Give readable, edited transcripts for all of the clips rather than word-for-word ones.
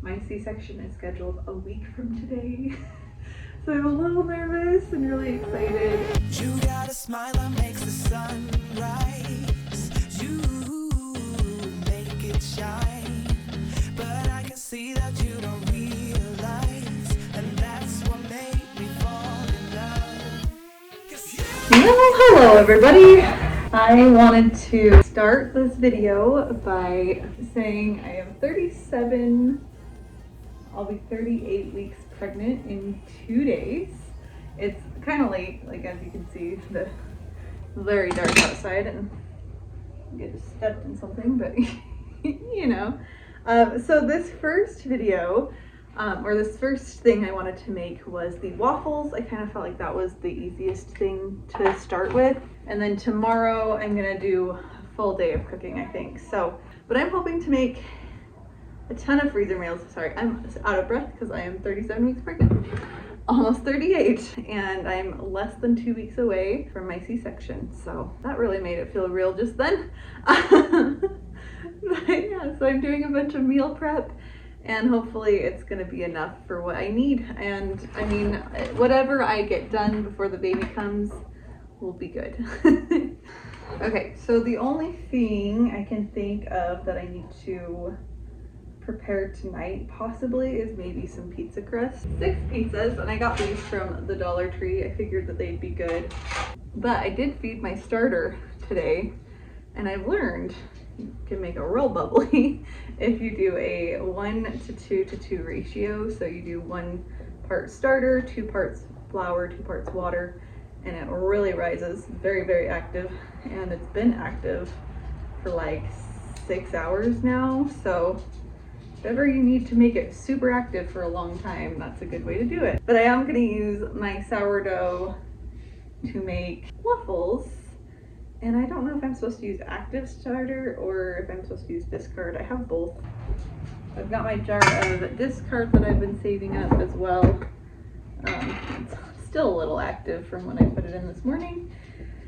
My C-section is scheduled a week from today, so I'm a little nervous and really excited. You got a smile that makes the sun rise. You make it shine, but I can see that you don't realize, and that's what made me fall in love. Hello everybody! I wanted to start this video by saying I am 37, I'll be 38 weeks pregnant in 2 days. It's kind of late, like as you can see, the very dark outside, and I just stepped in something, but you know. So this first video, or this first thing I wanted to make was the waffles. I kind of felt like that was the easiest thing to start with. And then tomorrow I'm gonna do a full day of cooking, I think. So, but I'm hoping to make a ton of freezer meals. Sorry, I'm out of breath because I am 37 weeks pregnant. Almost 38, and I'm less than 2 weeks away from my C-section, so that really made it feel real just then. But yeah, so I'm doing a bunch of meal prep, and hopefully it's gonna be enough for what I need. And I mean, whatever I get done before the baby comes will be good. Okay, so the only thing I can think of that I need to prepare tonight possibly is maybe some pizza crust. 6 pizzas, and I got these from the Dollar Tree. I figured that they'd be good. But I did feed my starter today, and I've learned you can make a real bubbly if you do a 1 to 2 to 2 ratio. So you do 1 part starter, 2 parts flour, 2 parts water, and it really rises. Very, very active, and it's been active for like 6 hours now. So whatever you need to make it super active for a long time, that's a good way to do it. But I am going to use my sourdough to make waffles. And I don't know if I'm supposed to use active starter or if I'm supposed to use discard. I have both. I've got my jar of discard that I've been saving up as well. It's still a little active from when I put it in this morning.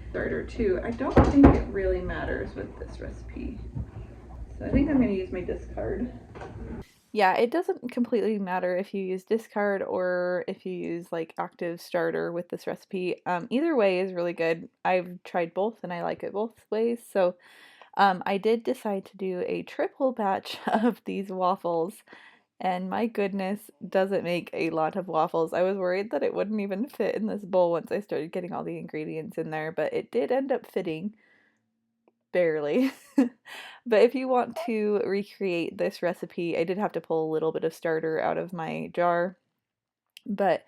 Starter too. I don't think it really matters with this recipe. So I think I'm going to use my discard. Yeah, it doesn't completely matter if you use discard or if you use like active starter with this recipe. Either way is really good. I've tried both and I like it both ways. So I did decide to do a triple batch of these waffles. And my goodness, does it make a lot of waffles. I was worried that it wouldn't even fit in this bowl once I started getting all the ingredients in there, but it did end up fitting. Barely. But if you want to recreate this recipe, I did have to pull a little bit of starter out of my jar. But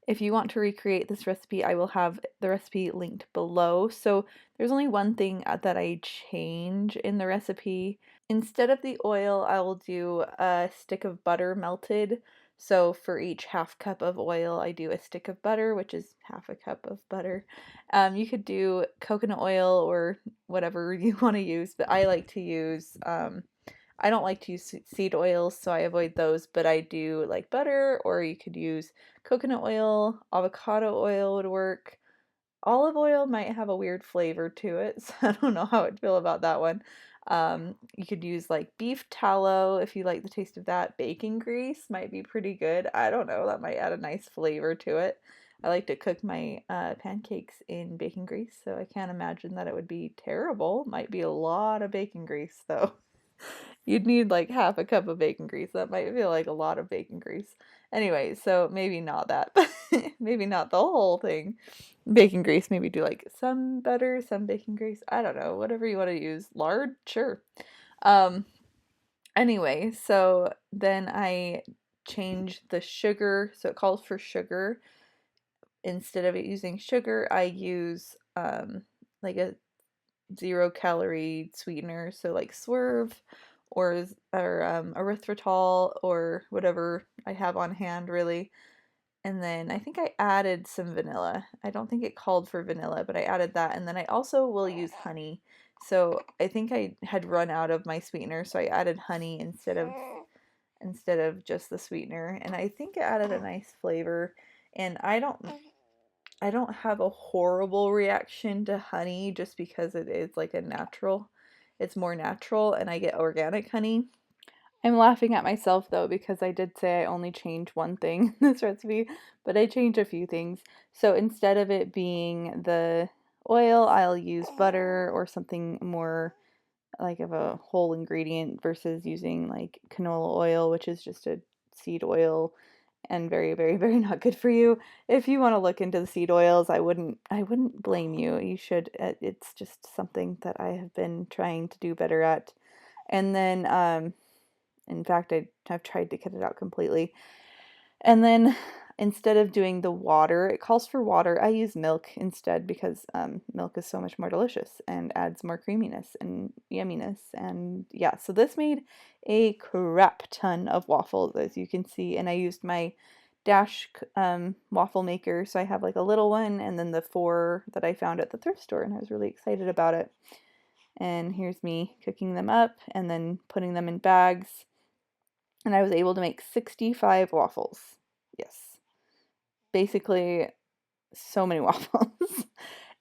if you want to recreate this recipe, I will have the recipe linked below. So there's only one thing that I change in the recipe. Instead of the oil, I will do a stick of butter melted. So for each half cup of oil, I do a stick of butter, which is half a cup of butter. You could do coconut oil or whatever you want to use, but I like to use, I don't like to use seed oils, so I avoid those, but I do like butter, or you could use coconut oil, avocado oil would work. Olive oil might have a weird flavor to it, so I don't know how I'd feel about that one. You could use like beef tallow if you like the taste of that. Bacon grease might be pretty good. I don't know, that might add a nice flavor to it. I like to cook my pancakes in bacon grease, so I can't imagine that it would be terrible. Might be a lot of bacon grease though. You'd need like half a cup of bacon grease. That might feel like a lot of bacon grease. Anyway, so maybe not that. Maybe not the whole thing. Bacon grease, maybe do like some butter, some bacon grease. I don't know, whatever you want to use. Lard, sure. Um, anyway, so then I change the sugar. So it calls for sugar. Instead of using sugar, I use like a 0-calorie sweetener. So like Swerve or erythritol or whatever I have on hand, really. And then I think I added some vanilla. I don't think it called for vanilla, but I added that. And then I also will use honey. So I think I had run out of my sweetener, so I added honey instead of just the sweetener. And I think it added a nice flavor. And I don't have a horrible reaction to honey just because it is like a natural. It's more natural and I get organic honey. I'm laughing at myself though because I did say I only changed one thing in this recipe, but I changed a few things. So instead of it being the oil, I'll use butter or something more like of a whole ingredient versus using like canola oil, which is just a seed oil and very, very, very not good for you. If you want to look into the seed oils, I wouldn't blame you. You should. It's just something that I have been trying to do better at. And then in fact, I've tried to cut it out completely. And then instead of doing the water, it calls for water. I use milk instead because milk is so much more delicious and adds more creaminess and yumminess. And yeah, so this made a crap ton of waffles, as you can see. And I used my Dash waffle maker. So I have like a little one and then the 4 that I found at the thrift store. And I was really excited about it. And here's me cooking them up and then putting them in bags. And I was able to make 65 waffles. Yes. Basically so many waffles.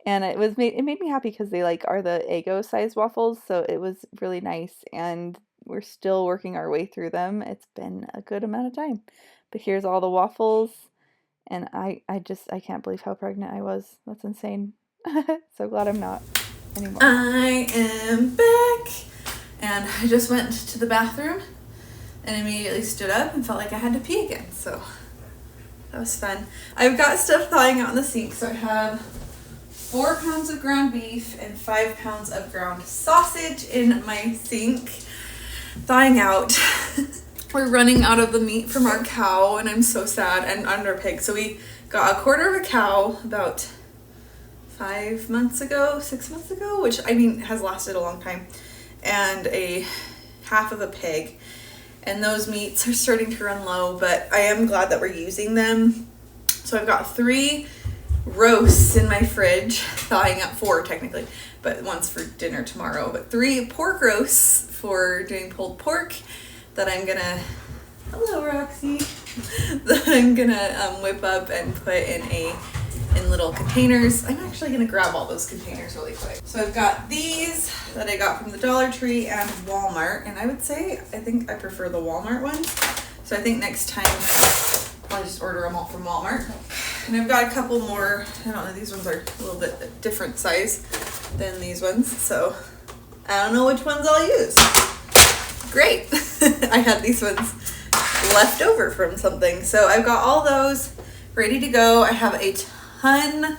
And it made me happy because they like are the Eggo size waffles, so it was really nice and we're still working our way through them. It's been a good amount of time. But here's all the waffles and I can't believe how pregnant I was. That's insane. So glad I'm not anymore. I am back and I just went to the bathroom and immediately stood up and felt like I had to pee again, so that was fun. I've got stuff thawing out in the sink, so I have 4 pounds of ground beef and 5 pounds of ground sausage in my sink, thawing out. We're running out of the meat from our cow, and I'm so sad, and our pig. So we got a quarter of a cow about 6 months ago, which I mean has lasted a long time, and a half of a pig. And those meats are starting to run low, but I am glad that we're using them. So I've got 3 roasts in my fridge, thawing up 4 technically, but one's for dinner tomorrow. But 3 pork roasts for doing pulled pork that I'm gonna, hello Roxy, that I'm gonna whip up and put in little containers. I'm actually gonna grab all those containers really quick. So I've got these that I got from the Dollar Tree and Walmart, and I would say I think I prefer the Walmart ones. So I think next time I'll just order them all from Walmart. And I've got a couple more. I don't know, these ones are a little bit different size than these ones, so I don't know which ones I'll use. Great. I had these ones left over from something, so I've got all those ready to go. I have a ton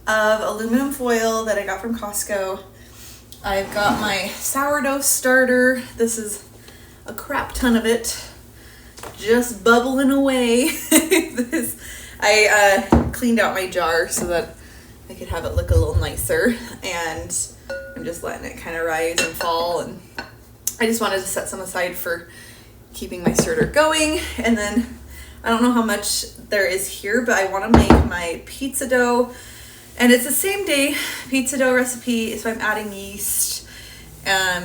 of aluminum foil that I got from Costco. I've got my sourdough starter. This is a crap ton of it, just bubbling away. I cleaned out my jar so that I could have it look a little nicer, and I'm just letting it kind of rise and fall, and I just wanted to set some aside for keeping my starter going. And then I don't know how much there is here, but I want to make my pizza dough, and it's the same day pizza dough recipe, so I'm adding yeast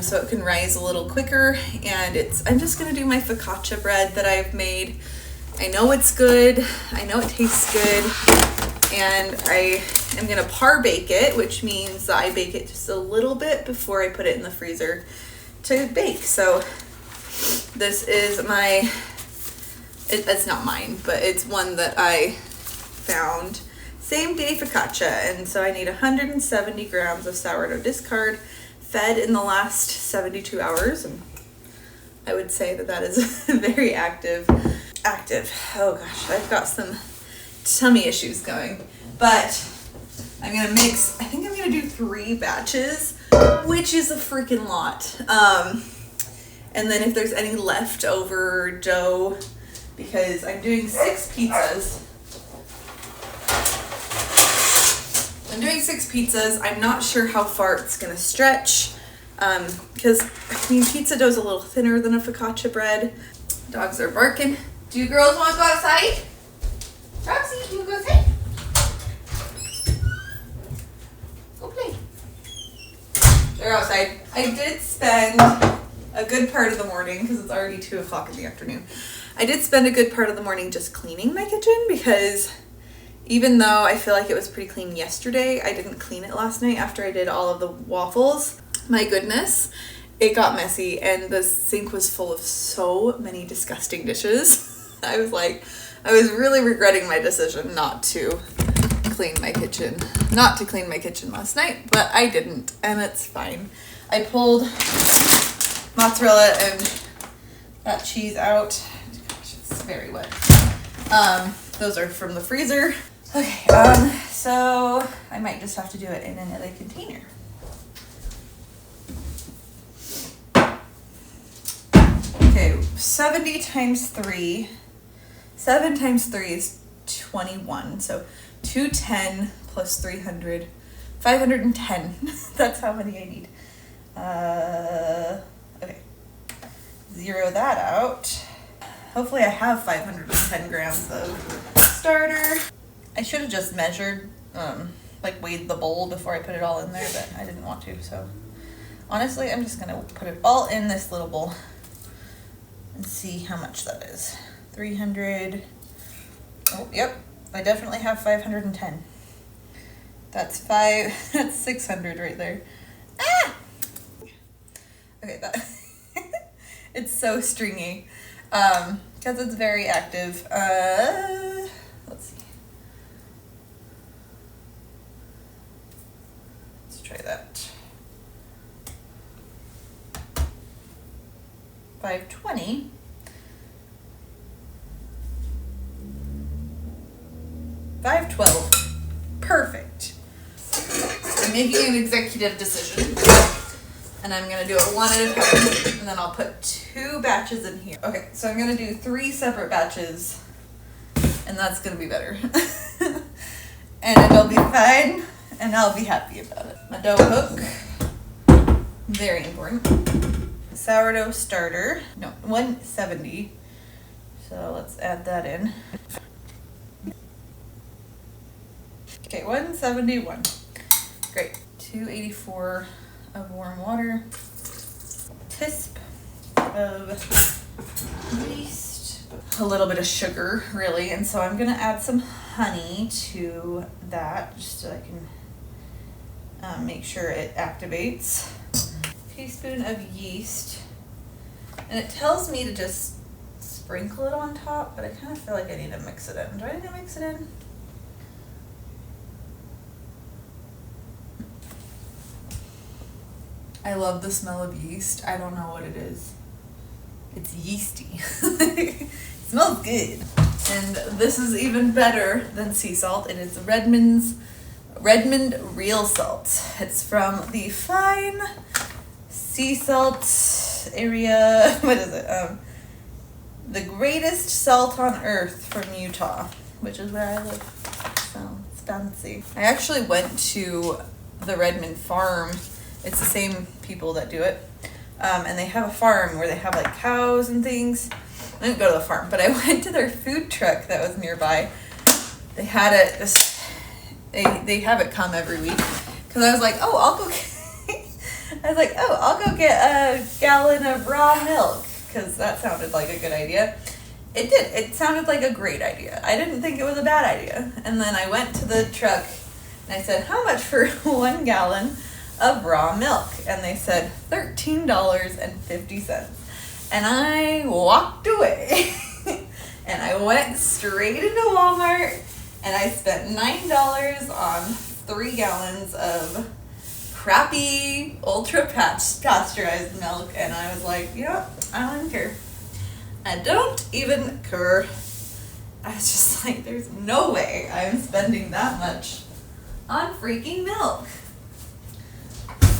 so it can rise a little quicker. And I'm just going to do my focaccia bread that I've made. I know it's good, I know it tastes good, and I am going to par bake it, which means that I bake it just a little bit before I put it in the freezer to bake. So this is it's not mine, but it's one that I found. Same day focaccia, and so I need 170 grams of sourdough discard fed in the last 72 hours, and I would say that is very active. Oh gosh, I've got some tummy issues going, but I'm gonna mix. I think I'm gonna do 3 batches, which is a freaking lot. And then if there's any leftover dough, because I'm doing 6 pizzas. I'm not sure how far it's gonna stretch, because I mean pizza dough is a little thinner than a focaccia bread. Dogs are barking. Do you girls want to go outside? Roxy, you go outside. Go play. They're outside. I did spend a good part of the morning, because it's already 2 o'clock in the afternoon. I did spend a good part of the morning just cleaning my kitchen, because even though I feel like it was pretty clean yesterday, I didn't clean it last night after I did all of the waffles. My goodness. it got messy and the sink was full of so many disgusting dishes. I was really regretting my decision not to clean my kitchen last night, but I didn't, and it's fine. I pulled mozzarella and that cheese out. Gosh, it's very wet. Those are from the freezer. Okay, so I might just have to do it in another container. Okay, 70 times 3. 7 times 3 is 21. So 210 plus 300, 510. That's how many I need. Okay, zero that out. Hopefully I have 510 grams of starter. I should have just measured, like weighed the bowl before I put it all in there, but I didn't want to, so honestly I'm just gonna put it all in this little bowl and see how much that is. 300, oh yep, I definitely have 510. That's 600 right there. Ah! Okay, that it's so stringy, because it's very active. Let's see. Let's try that. 520. $5.12. Perfect. I'm making an executive decision, and I'm gonna do it one at a time, and then I'll put 2 batches in here. Okay, so I'm gonna do 3 separate batches, and that's gonna be better. And it'll be fine, and I'll be happy about it. My dough hook, very important. Sourdough starter, no, 170. So let's add that in. Okay, 171. Great. 284 of warm water. Tisp of yeast. A little bit of sugar, really. And so I'm going to add some honey to that just so I can make sure it activates. Teaspoon of yeast. And it tells me to just sprinkle it on top, but I kind of feel like I need to mix it in. Do I need to mix it in? I love the smell of yeast. I don't know what it is. It's yeasty. It smells good. And this is even better than sea salt. It is Redmond Real Salt. It's from the fine sea salt area. What is it? The greatest salt on earth from Utah, which is where I live. So it's fancy. I actually went to the Redmond farm. It's the same people that do it. And they have a farm where they have like cows and things. I didn't go to the farm, but I went to their food truck that was nearby. They had it, they have it come every week. Cause I was like, oh, I'll go get a gallon of raw milk. Cause that sounded like a good idea. It did. It sounded like a great idea. I didn't think it was a bad idea. And then I went to the truck and I said, how much for 1 gallon of raw milk? And they said $13.50. And I walked away. And I went straight into Walmart and I spent $9 on 3 gallons of crappy ultra pasteurized milk. And I was like, yep, I don't even care. I don't even care. I was just like, there's no way I'm spending that much on freaking milk.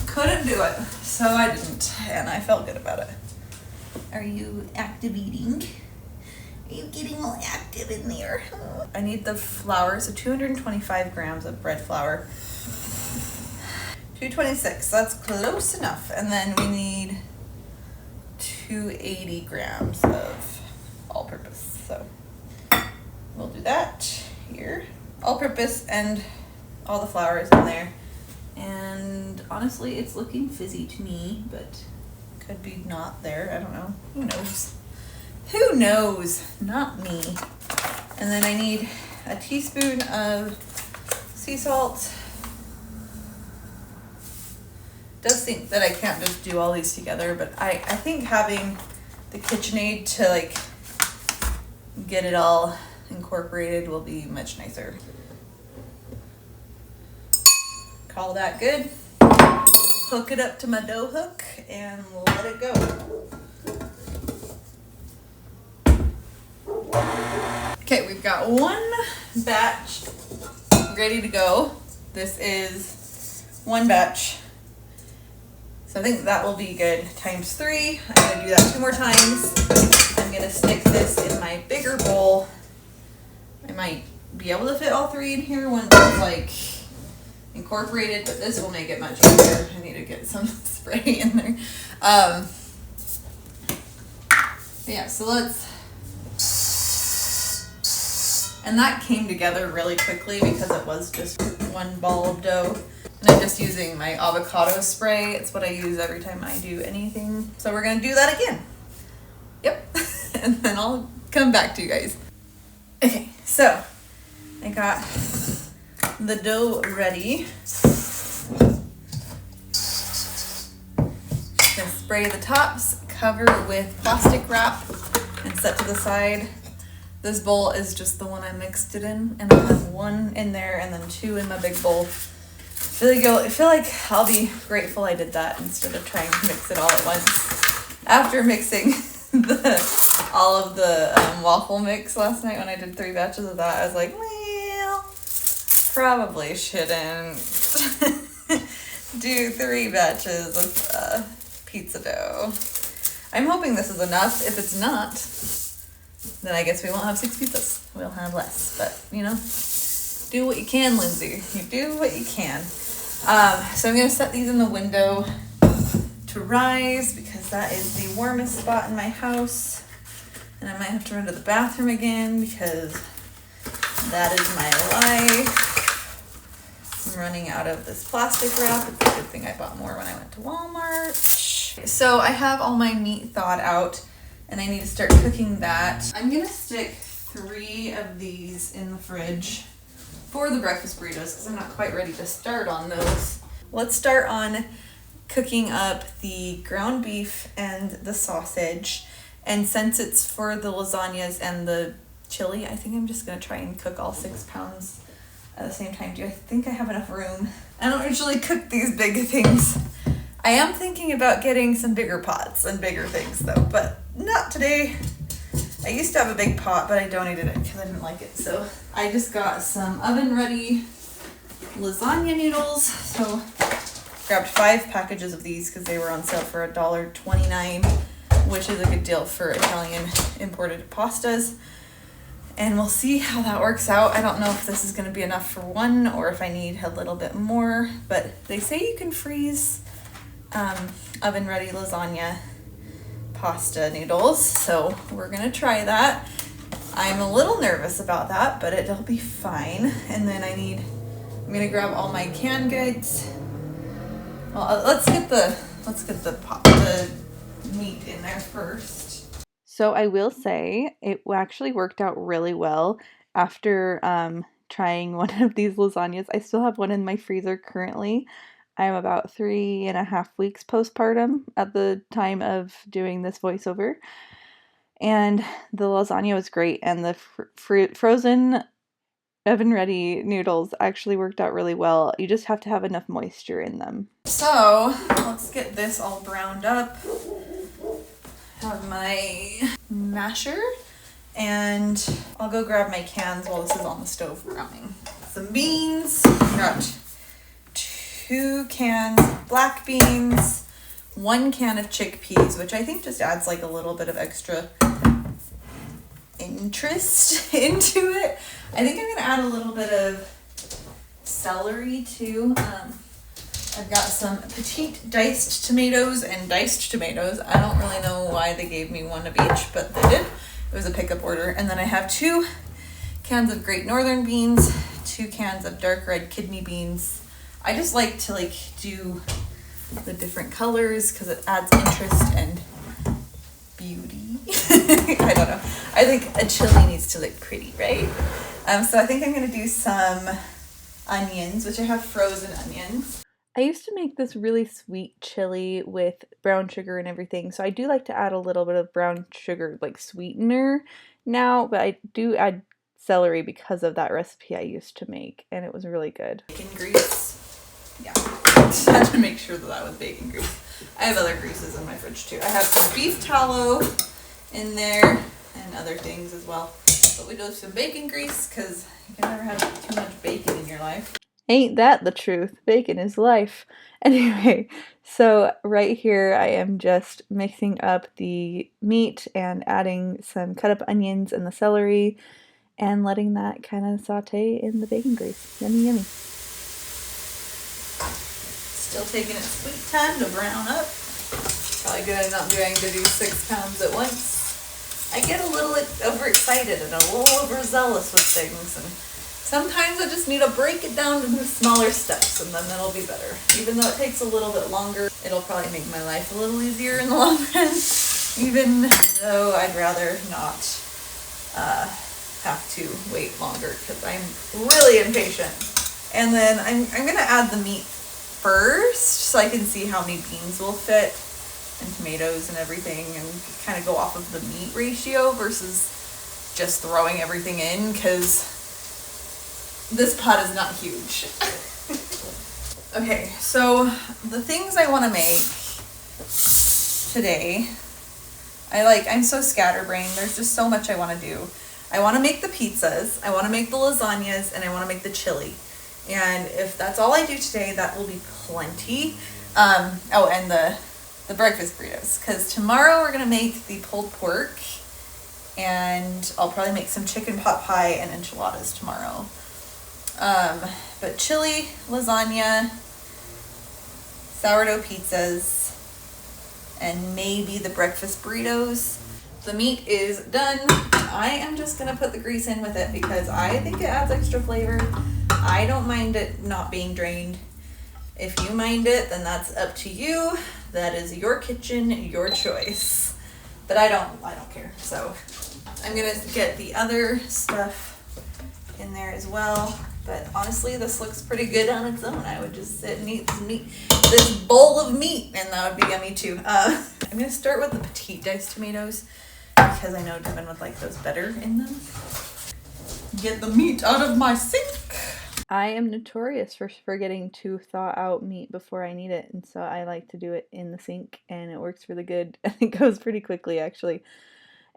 Couldn't do it, so I didn't, and I felt good about it. Are you activating? Are you getting all active in there? I need the flour, so 225 grams of bread flour. 226, that's close enough. And then we need 280 grams of all-purpose. So we'll do that here. All-purpose and all the flour is in there. And honestly, it's looking fizzy to me, but could be not there. I don't know. Who knows? Who knows? Not me. And then I need a teaspoon of sea salt does think that I can't just do all these together, but I think having the KitchenAid to like get it all incorporated will be much nicer. Call that good. Hook it up to my dough hook and let it go. Okay, we've got one batch ready to go. This is one batch. So I think that will be good. Times 3. I'm gonna do that 2 more times. I'm gonna stick this in my bigger bowl. I might be able to fit all 3 in here once it's like incorporated, but this will make it much easier. I need to get some spray in there. Yeah, so let's. And that came together really quickly because it was just one ball of dough. And I'm just using my avocado spray. It's what I use every time I do anything. So we're gonna do that again. Yep. And then I'll come back to you guys. Okay, so I got the dough ready. Gonna spray the tops, cover with plastic wrap, and set to the side. This bowl is just the one I mixed it in, and I'll have 1 in there and then 2 in my big bowl. I feel like I'll be grateful I did that instead of trying to mix it all at once. After mixing all of the waffle mix last night when I did 3 batches of that, I was like, well, probably shouldn't do 3 batches of pizza dough. I'm hoping this is enough. If it's not, then I guess we won't have 6 pizzas. We'll have less, but you know, do what you can, Lindsay. You do what you can. So I'm gonna set these in the window to rise because that is the warmest spot in my house. And I might have to run to the bathroom again because that is my life. I'm running out of this plastic wrap. It's a good thing I bought more when I went to Walmart. So I have all my meat thawed out and I need to start cooking that. I'm gonna stick 3 of these in the fridge for the breakfast burritos because I'm not quite ready to start on those. Let's start on cooking up the ground beef and the sausage. And since it's for the lasagnas and the chili, I think I'm just gonna try and cook all 6 pounds at the same time. Do I think I have enough room? I don't usually cook these big things. I am thinking about getting some bigger pots and bigger things though, but not today. I used to have a big pot, but I donated it because I didn't like it. So I just got some oven-ready lasagna noodles. So grabbed 5 packages of these because they were on sale for $1.29, which is a good deal for Italian imported pastas. And we'll see how that works out. I don't know if this is going to be enough for 1 or if I need a little bit more, but they say you can freeze oven-ready lasagna pasta noodles, so we're gonna try that. I'm a little nervous about that, but it'll be fine. And then I'm gonna grab all my canned goods. Well, let's get the meat in there first. So I will say it actually worked out really well after trying one of these lasagnas. I still have one in my freezer currently. I'm about 3.5 weeks postpartum at the time of doing this voiceover. And the lasagna was great. And the frozen oven-ready noodles actually worked out really well. You just have to have enough moisture in them. So let's get this all browned up. Have my masher. And I'll go grab my cans while this is on the stove browning. Some beans. Got 2 cans of black beans, 1 can of chickpeas, which I think just adds like a little bit of extra interest into it. I think I'm gonna add a little bit of celery too. I've got some petite diced tomatoes and diced tomatoes. I don't really know why they gave me 1 of each, but they did. It was a pickup order. And then I have 2 cans of Great Northern beans, 2 cans of dark red kidney beans. I just like to do the different colors because it adds interest and beauty. I don't know. I think a chili needs to look pretty, right? So I think I'm going to do some onions, which I have frozen onions. I used to make this really sweet chili with brown sugar and everything, so I do like to add a little bit of brown sugar, like sweetener now, but I do add celery because of that recipe I used to make, and it was really good. Bacon grease. Yeah, just had to make sure that that was bacon grease. I have other greases in my fridge too. I have some beef tallow in there and other things as well. But we do some bacon grease because you can never have too much bacon in your life. Ain't that the truth? Bacon is life. Anyway, so right here I am just mixing up the meat and adding some cut up onions and the celery and letting that kind of saute in the bacon grease. Yummy, yummy. Still taking its sweet time to brown up. Probably good at not doing to do 6 pounds at once. I get a little overexcited and a little overzealous with things, and sometimes I just need to break it down into smaller steps, and then that'll be better. Even though it takes a little bit longer, it'll probably make my life a little easier in the long run, even though I'd rather not have to wait longer because I'm really impatient. And then I'm gonna add the meat first so I can see how many beans will fit and tomatoes and everything, and kind of go off of the meat ratio versus just throwing everything in, because this pot is not huge. Okay, so the things I want to make today, I'm so scatterbrained. There's just so much I want to do. I want to make the pizzas, I want to make the lasagnas, and I want to make the chili. And if that's all I do today, that will be plenty. Oh, and the breakfast burritos, because tomorrow we're going to make the pulled pork, and I'll probably make some chicken pot pie and enchiladas tomorrow. But chili, lasagna, sourdough pizzas, and maybe the breakfast burritos. The meat is done. I am just gonna put the grease in with it because I think it adds extra flavor. I don't mind it not being drained. If you mind it, then that's up to you. That is your kitchen, your choice. But I don't care. So I'm gonna get the other stuff in there as well. But honestly, this looks pretty good on its own. I would just sit and eat some meat, this bowl of meat, and that would be yummy too. I'm gonna start with the petite diced tomatoes because I know Devin would like those better in them. Get the meat out of my sink. I am notorious for forgetting to thaw out meat before I need it, and so I like to do it in the sink, and it works really good. And it goes pretty quickly, actually.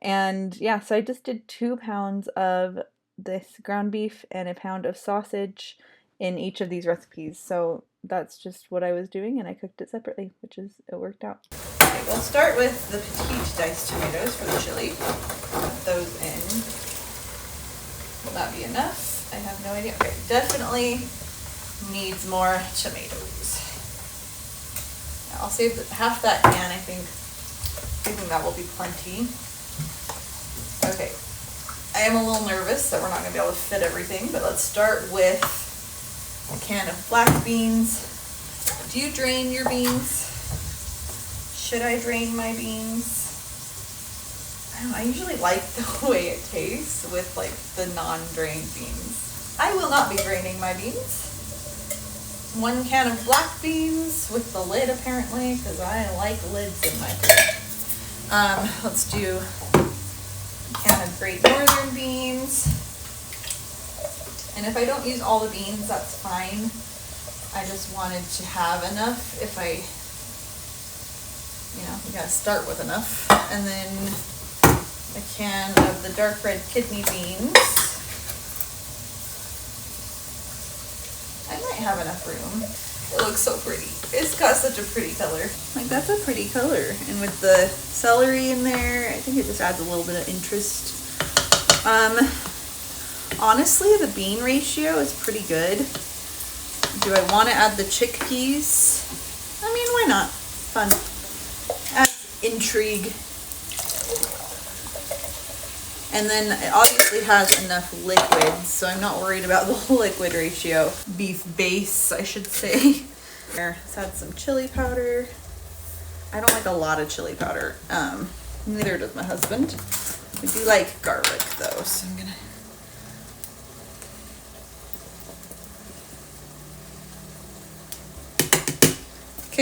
And yeah, so I just did 2 pounds of this ground beef and a pound of sausage in each of these recipes. So that's just what I was doing, and I cooked it separately, it worked out. Okay, we'll start with the petite diced tomatoes for the chili. Put those in. Will that be enough? I have no idea. Okay, definitely needs more tomatoes. I'll save half that can, I think that will be plenty. Okay, I am a little nervous that we're not going to be able to fit everything, but let's start with a can of black beans. Do you drain your beans? Should I drain my beans? I don't know, I usually like the way it tastes with like the non-drained beans. I will not be draining my beans. 1 can of black beans with the lid apparently, because I like lids in my food. Let's do a can of Great Northern beans. And if I don't use all the beans, that's fine. I just wanted to have enough if you gotta start with enough. And then a can of the dark red kidney beans. I might have enough room. It looks so pretty. It's got such a pretty color. Like, that's a pretty color. And with the celery in there, I think it just adds a little bit of interest. Honestly, the bean ratio is pretty good. Do I want to add the chickpeas? I mean, why not? Fun. Adds intrigue. And then it obviously has enough liquid, so I'm not worried about the liquid ratio. Beef base, I should say. Here, let's add some chili powder. I don't like a lot of chili powder. Neither does my husband. We do like garlic though, so I'm gonna...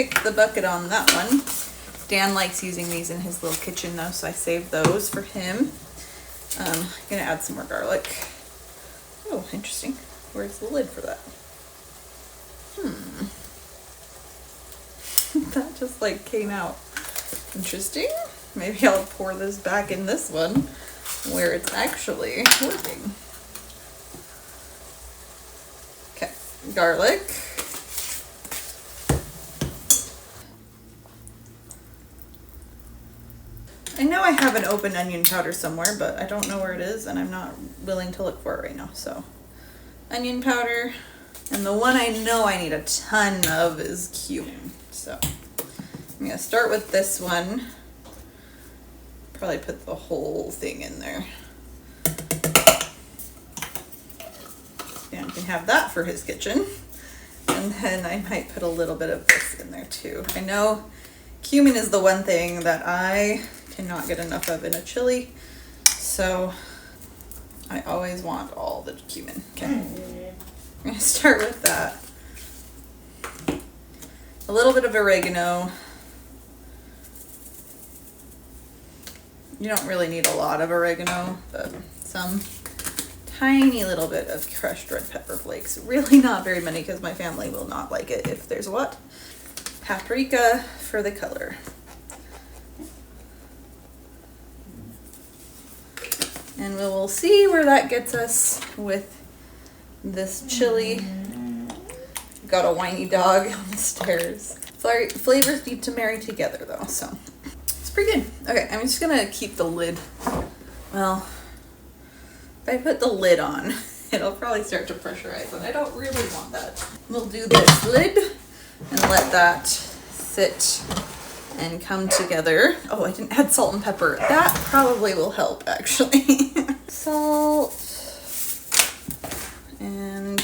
kick the bucket on that one. Dan likes using these in his little kitchen though, so I saved those for him. I'm gonna add some more garlic. Oh, interesting. Where's the lid for that? That just like came out. Interesting. Maybe I'll pour this back in this one where it's actually working. Okay, garlic. I know I have an open onion powder somewhere, but I don't know where it is and I'm not willing to look for it right now. So, onion powder. And the one I know I need a ton of is cumin. So, I'm gonna start with this one. Probably put the whole thing in there. Dan can have that for his kitchen. And then I might put a little bit of this in there too. I know cumin is the one thing that I cannot get enough of in a chili. So I always want all the cumin. Okay. I'm gonna start with that. A little bit of oregano. You don't really need a lot of oregano, but some tiny little bit of crushed red pepper flakes. Really not very many because my family will not like it if there's a lot. Paprika for the color. And we will see where that gets us with this chili. Got a whiny dog on the stairs. Flavors need to marry together though, so it's pretty good. Okay, I'm just gonna keep the lid. Well, if I put the lid on, it'll probably start to pressurize, and I don't really want that. We'll do this lid and let that sit and come together. Oh, I didn't add salt and pepper. That probably will help, actually. Salt and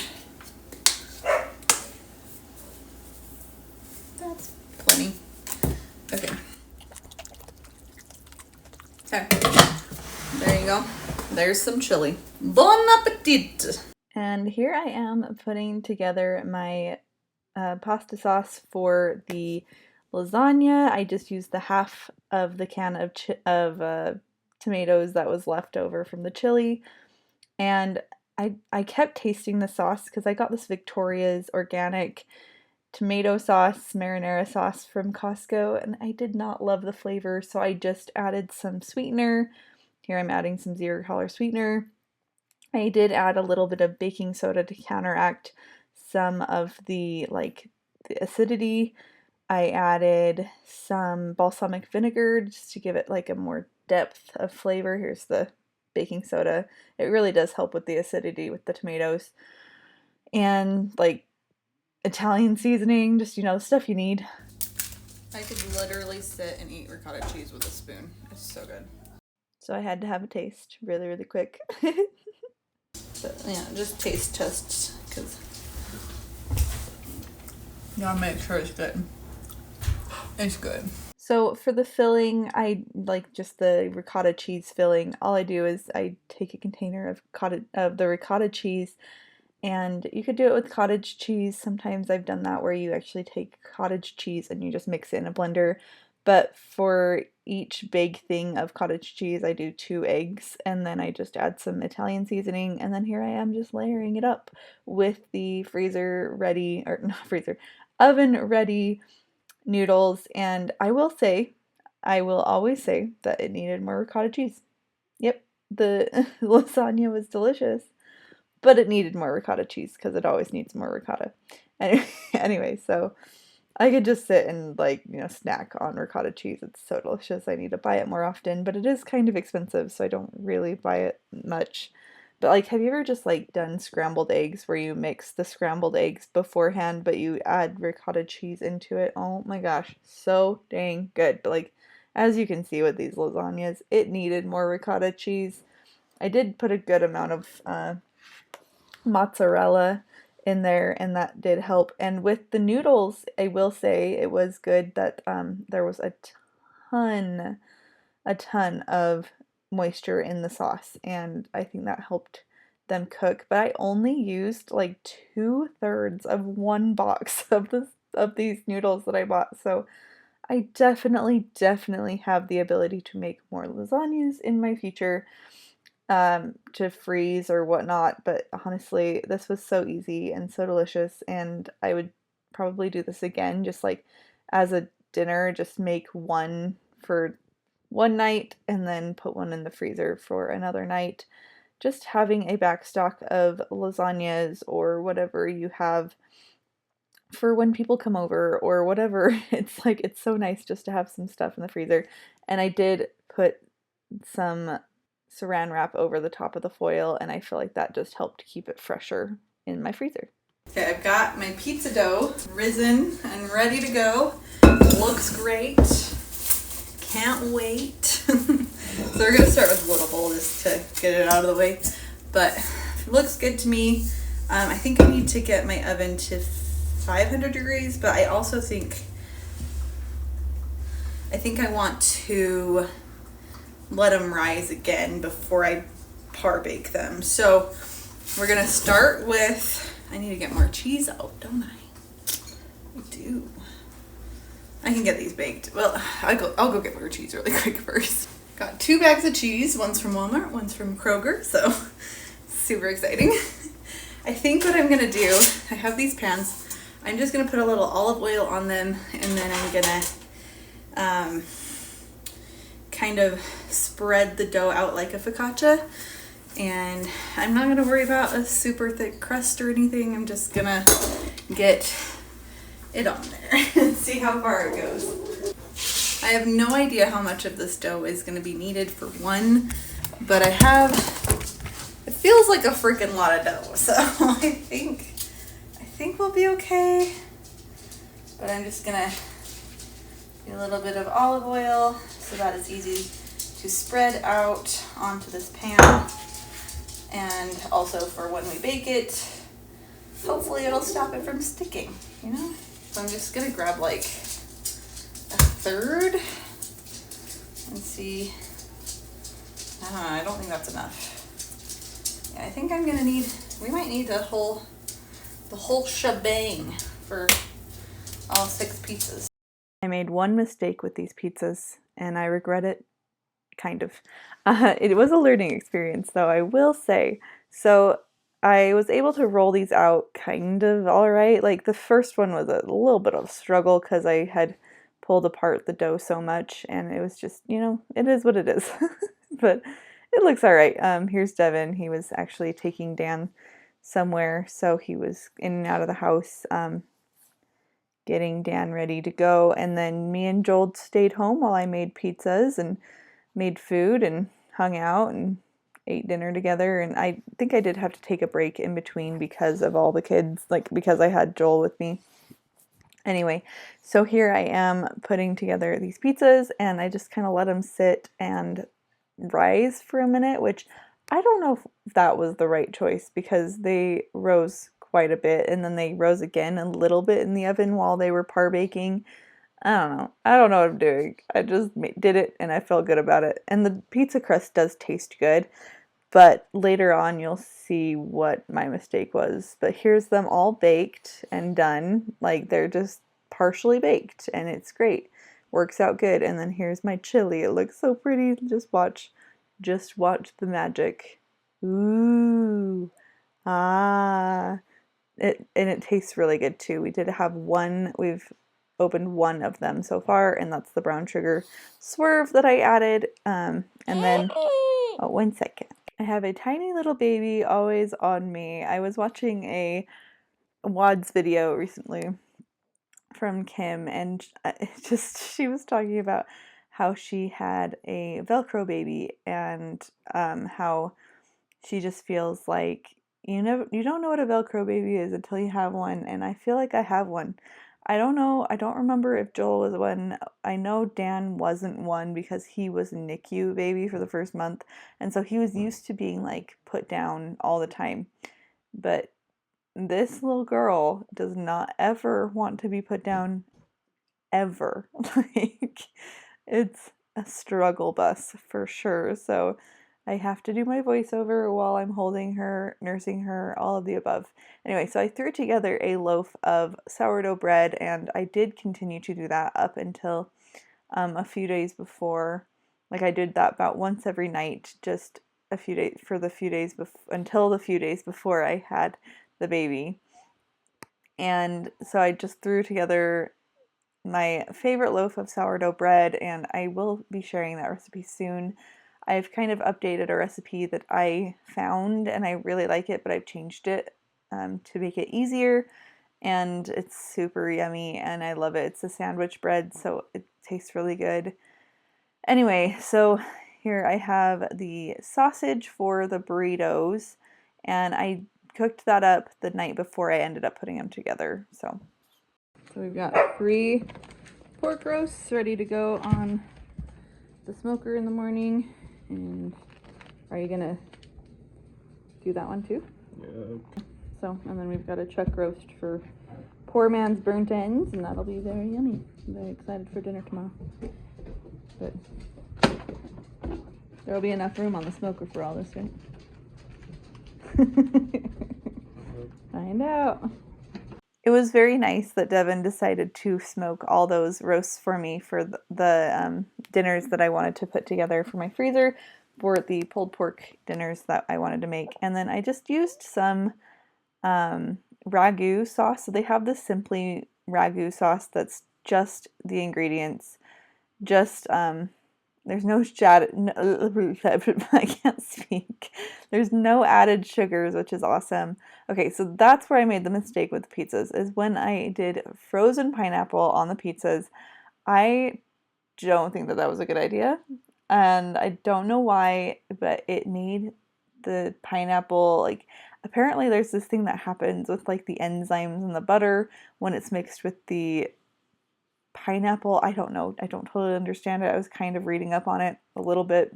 that's plenty. Okay. Okay. There you go. There's some chili. Bon appetit! And here I am putting together my pasta sauce for the lasagna. I just used the half of the can of tomatoes that was left over from the chili. And I kept tasting the sauce because I got this Victoria's organic tomato sauce, marinara sauce from Costco, and I did not love the flavor, so I just added some sweetener. Here I'm adding some 0-calorie sweetener. I did add a little bit of baking soda to counteract some of the acidity. I added some balsamic vinegar just to give it like a more depth of flavor. Here's the baking soda. It really does help with the acidity with the tomatoes. And like Italian seasoning, just, the stuff you need. I could literally sit and eat ricotta cheese with a spoon. It's so good. So I had to have a taste really, really quick. So, yeah, just taste tests because you gotta make sure it's good. It's good. So for the filling, I like just the ricotta cheese filling. All I do is I take a container of the ricotta cheese, and you could do it with cottage cheese. Sometimes I've done that where you actually take cottage cheese and you just mix it in a blender. But for each big thing of cottage cheese, I do 2 eggs, and then I just add some Italian seasoning, and then here I am just layering it up with the oven ready noodles. And I will always say that it needed more ricotta cheese. Yep, the lasagna was delicious, but it needed more ricotta cheese because it always needs more ricotta. Anyway, so I could just sit and snack on ricotta cheese. It's so delicious. I need to buy it more often, but it is kind of expensive, so I don't really buy it much. But have you ever just done scrambled eggs where you mix the scrambled eggs beforehand, but you add ricotta cheese into it? Oh my gosh, so dang good. But as you can see with these lasagnas, it needed more ricotta cheese. I did put a good amount of mozzarella in there, and that did help. And with the noodles, I will say it was good that there was a ton of moisture in the sauce, and I think that helped them cook. But I only used 2/3 of one box of of these noodles that I bought. So I definitely have the ability to make more lasagnas in my future, to freeze or whatnot. But honestly, this was so easy and so delicious, and I would probably do this again, just like as a dinner, just make one for one night and then put one in the freezer for another night. Just having a backstock of lasagnas or whatever you have for when people come over or whatever. It's like it's so nice just to have some stuff in the freezer. And I did put some saran wrap over the top of the foil, and I feel like that just helped keep it fresher in my freezer. Okay, I've got my pizza dough risen and ready to go. Looks great. Can't wait. So we're gonna start with a little bowl just to get it out of the way. But it looks good to me. I think I need to get my oven to 500 degrees, but I also think I want to let them rise again before I par bake them. So we're gonna start with, I need to get more cheese out, don't I? I do. I can get these baked. Well, I'll go get more cheese really quick first. Got 2 bags of cheese, one's from Walmart, one's from Kroger, so super exciting. I think what I'm gonna do, I have these pans, I'm just gonna put a little olive oil on them, and then I'm gonna kind of spread the dough out like a focaccia. And I'm not gonna worry about a super thick crust or anything. I'm just gonna get it on there and see how far it goes. I have no idea how much of this dough is gonna be needed for one, but it feels like a freaking lot of dough. So I think we'll be okay. But I'm just gonna do a little bit of olive oil so that it's easy to spread out onto this pan. And also for when we bake it, hopefully it'll stop it from sticking, you know? So I'm just gonna grab like a third and see. I don't think that's enough. Yeah, I think we might need the whole shebang for all 6 pizzas. I made one mistake with these pizzas, and I regret it, kind of. It was a learning experience, though, I will say. So I was able to roll these out kind of all right. Like, the first one was a little bit of a struggle because I had pulled apart the dough so much, and it was just, it is what it is. But it looks all right. Here's Devin. He was actually taking Dan somewhere, so he was in and out of the house, getting Dan ready to go, and then me and Joel stayed home while I made pizzas and made food and hung out and ate dinner together. And I think I did have to take a break in between because of all the kids, like because I had Joel with me. Anyway, so here I am putting together these pizzas, and I just kind of let them sit and rise for a minute, which I don't know if that was the right choice because they rose quite a bit, and then they rose again a little bit in the oven while they were par baking. I don't know what I'm doing. I just did it, and I felt good about it. And the pizza crust does taste good, but later on you'll see what my mistake was. But here's them all baked and done. Like, they're just partially baked, and it's great. Works out good. And then here's my chili. It looks so pretty. Just watch the magic. Ooh. Ah. It tastes really good too. We did have one, we've opened one of them so far, and that's the brown sugar swerve that I added. And then, oh, 1 second. I have a tiny little baby always on me. I was watching a WODS video recently from Kim, and she was talking about how she had a Velcro baby, and how she just feels like you don't know what a Velcro baby is until you have one, and I feel like I have one. I don't know, I don't remember if Joel was one. I know Dan wasn't one because he was a NICU baby for the first month, and so he was used to being like put down all the time. But this little girl does not ever want to be put down, ever. Like, it's a struggle bus for sure. So I have to do my voiceover while I'm holding her, nursing her, all of the above. Anyway, so I threw together a loaf of sourdough bread, and I did continue to do that up until a few days before. Like I did that about once every night, just a few days for the few days until the few days before I had the baby. And so I just threw together my favorite loaf of sourdough bread, and I will be sharing that recipe soon. I've kind of updated a recipe that I found and I really like it, but I've changed it to make it easier, and it's super yummy and I love it. It's a sandwich bread, so it tastes really good. Anyway, so here I have the sausage for the burritos, and I cooked that up the night before I ended up putting them together. So we've got 3 pork roasts ready to go on the smoker in the morning. And are you gonna do that one too? Yeah. So, and then we've got a chuck roast for poor man's burnt ends, and that'll be very yummy. I'm very excited for dinner tomorrow. But there'll be enough room on the smoker for all this, right? Find out. It was very nice that Devin decided to smoke all those roasts for me for the dinners that I wanted to put together for my freezer for the pulled pork dinners that I wanted to make. And then I just used some ragu sauce. So they have this Simply ragu sauce that's just the ingredients. Just there's no I can't speak. There's no added sugars, which is awesome. Okay, so that's where I made the mistake with the pizzas, is when I did frozen pineapple on the pizzas. I don't think that was a good idea, and I don't know why, but it made the pineapple, like, apparently there's this thing that happens with like the enzymes in the butter when it's mixed with the pineapple. I don't know. I don't totally understand it. I was kind of reading up on it a little bit.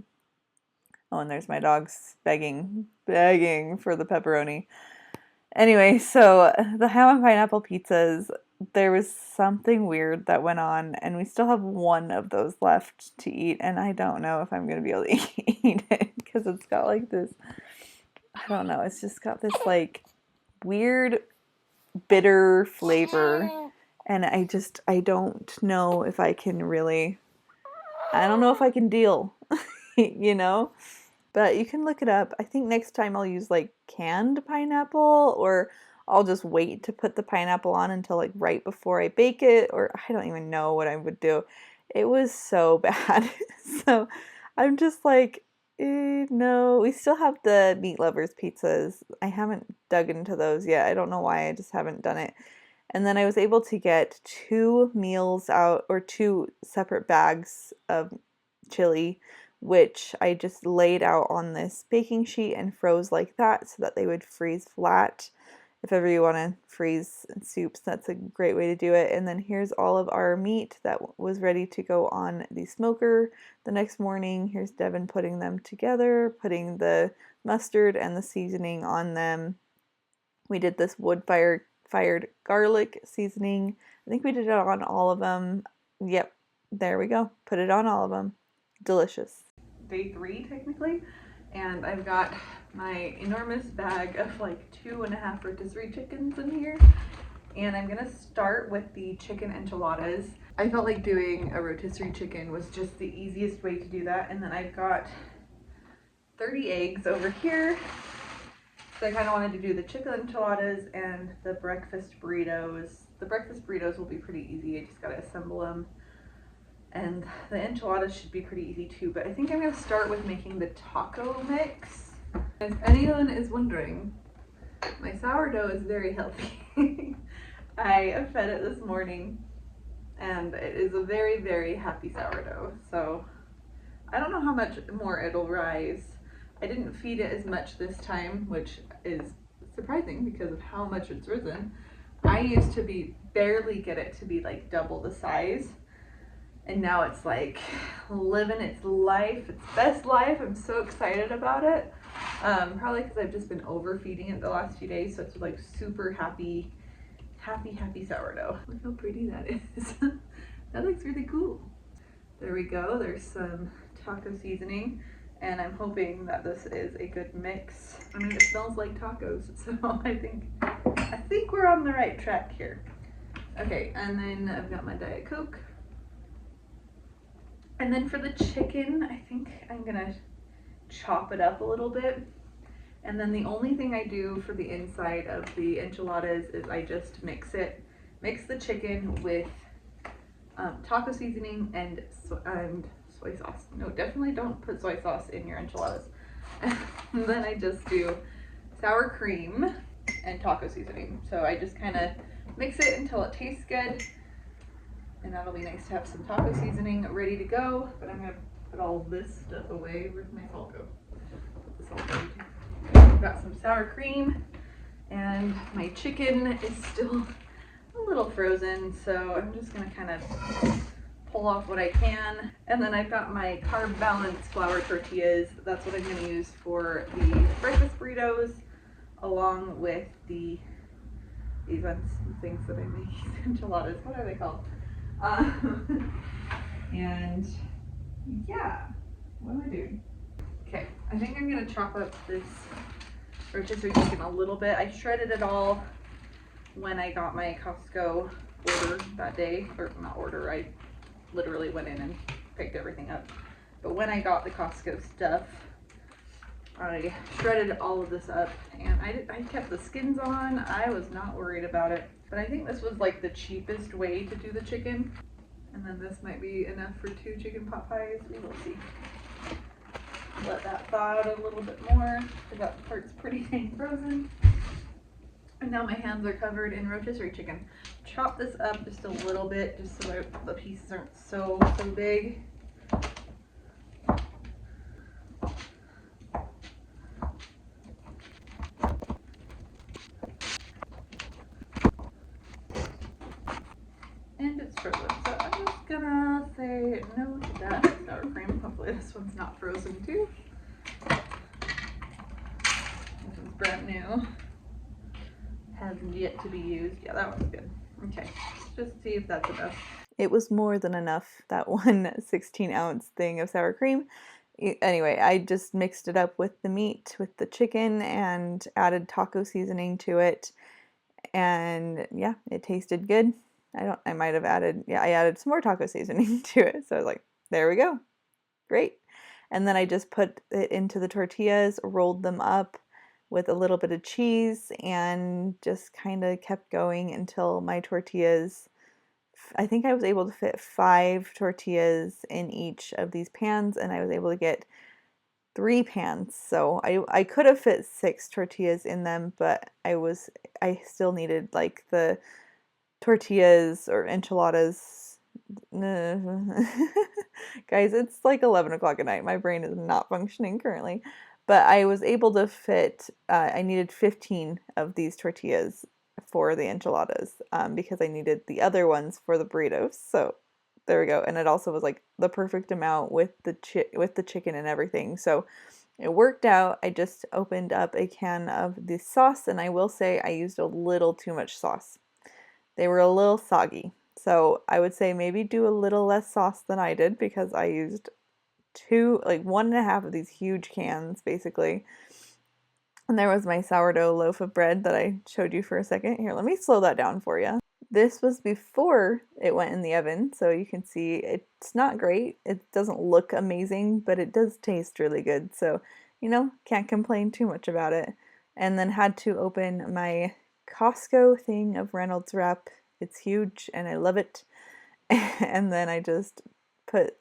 Oh, and there's my dogs begging for the pepperoni. Anyway, so the ham and pineapple pizzas, there was something weird that went on, and we still have one of those left to eat, and I don't know if I'm going to be able to eat it because it's got like this, I don't know, it's just got this like weird bitter flavor. And I don't know if I can really, I don't know if I can deal, you know? But you can look it up. I think next time I'll use like canned pineapple, or I'll just wait to put the pineapple on until like right before I bake it, or I don't even know what I would do. It was so bad. So I'm just like, no. We still have the Meat Lovers pizzas. I haven't dug into those yet. I don't know why, I just haven't done it. And then I was able to get 2 meals out, or 2 separate bags of chili, which I just laid out on this baking sheet and froze like that so that they would freeze flat. If ever you want to freeze soups, that's a great way to do it. And then here's all of our meat that was ready to go on the smoker the next morning. Here's Devin putting them together, putting the mustard and the seasoning on them. We did this wood-fired garlic seasoning. I think we did it on all of them. Yep, there we go. Put it on all of them. Delicious. Day 3 technically, and I've got my enormous bag of like 2.5 rotisserie chickens in here, and I'm gonna start with the chicken enchiladas. I felt like doing a rotisserie chicken was just the easiest way to do that. And then I've got 30 eggs over here. So I kind of wanted to do the chicken enchiladas and the breakfast burritos. The breakfast burritos will be pretty easy. I just got to assemble them. And the enchiladas should be pretty easy too. But I think I'm going to start with making the taco mix. If anyone is wondering, my sourdough is very healthy. I fed it this morning, and it is a very, very happy sourdough. So I don't know how much more it'll rise. I didn't feed it as much this time, which is surprising because of how much it's risen. I used to barely get it to be like double the size, and now it's like living its life, its best life. I'm so excited about it. Probably because I've just been overfeeding it the last few days, so it's like super happy sourdough. Look how pretty that is. That looks really cool. There we go. There's some taco seasoning. and I'm hoping that this is a good mix. I mean, it smells like tacos, so I think we're on the right track here. Okay, and then I've got my Diet Coke. And then for the chicken, I think I'm gonna chop it up a little bit. And then the only thing I do for the inside of the enchiladas is I just mix the chicken with taco seasoning and soy sauce. No, definitely don't put soy sauce in your enchiladas. And then I just do sour cream and taco seasoning. So I just kind of mix it until it tastes good. And that'll be nice to have some taco seasoning ready to go. But I'm gonna put all this stuff away. Where'd my salt go? Put the salt away too. I've got some sour cream, and my chicken is still a little frozen, so I'm just gonna kind of pull off what I can. And then I've got my carb balanced flour tortillas. That's what I'm gonna use for the breakfast burritos, along with these things that I make, enchiladas. What are they called? And yeah, what am I doing? Okay, I think I'm gonna chop up this rotisserie chicken a little bit. I shredded it all when I got my Costco order that day, or not order, I literally went in and picked everything up. But when I got the Costco stuff, I shredded all of this up, and I kept the skins on. I was not worried about it. But I think this was like the cheapest way to do the chicken. And then this might be enough for 2 chicken pot pies. We will see. Let that thaw out a little bit more, because that part's pretty dang frozen. And now my hands are covered in rotisserie chicken. Chop this up just a little bit, just so the pieces aren't so big. And it's frozen, so I'm just gonna say no to that sour cream. Hopefully this one's not frozen too. This one's brand new. Hasn't yet to be used. Yeah, that one's good. Okay, let's just see if that's enough. It was more than enough, that one 16-ounce thing of sour cream. Anyway, I just mixed it up with the meat, with the chicken, and added taco seasoning to it. And yeah, it tasted good. I might have added, I added some more taco seasoning to it. So I was like, there we go. Great. And then I just put it into the tortillas, rolled them up with a little bit of cheese, and just kind of kept going until my tortillas, I think I was able to fit 5 tortillas in each of these pans, and I was able to get 3 pans. So I could have fit 6 tortillas in them, but I still needed like the tortillas or enchiladas. Guys, it's like 11 o'clock at night. My brain is not functioning currently. But I was able to fit, I needed 15 of these tortillas for the enchiladas, because I needed the other ones for the burritos. So there we go. And it also was like the perfect amount with the chicken and everything. So it worked out. I just opened up a can of the sauce, and I will say I used a little too much sauce. They were a little soggy. So I would say maybe do a little less sauce than I did, because I used 1.5 of these huge cans basically. And there was my sourdough loaf of bread that I showed you for a second. Here, let me slow that down for you. This was before it went in the oven, so you can see it's not great. It doesn't look amazing, but it does taste really good. So, can't complain too much about it. And then had to open my Costco thing of Reynolds wrap. It's huge and I love it. And then I just put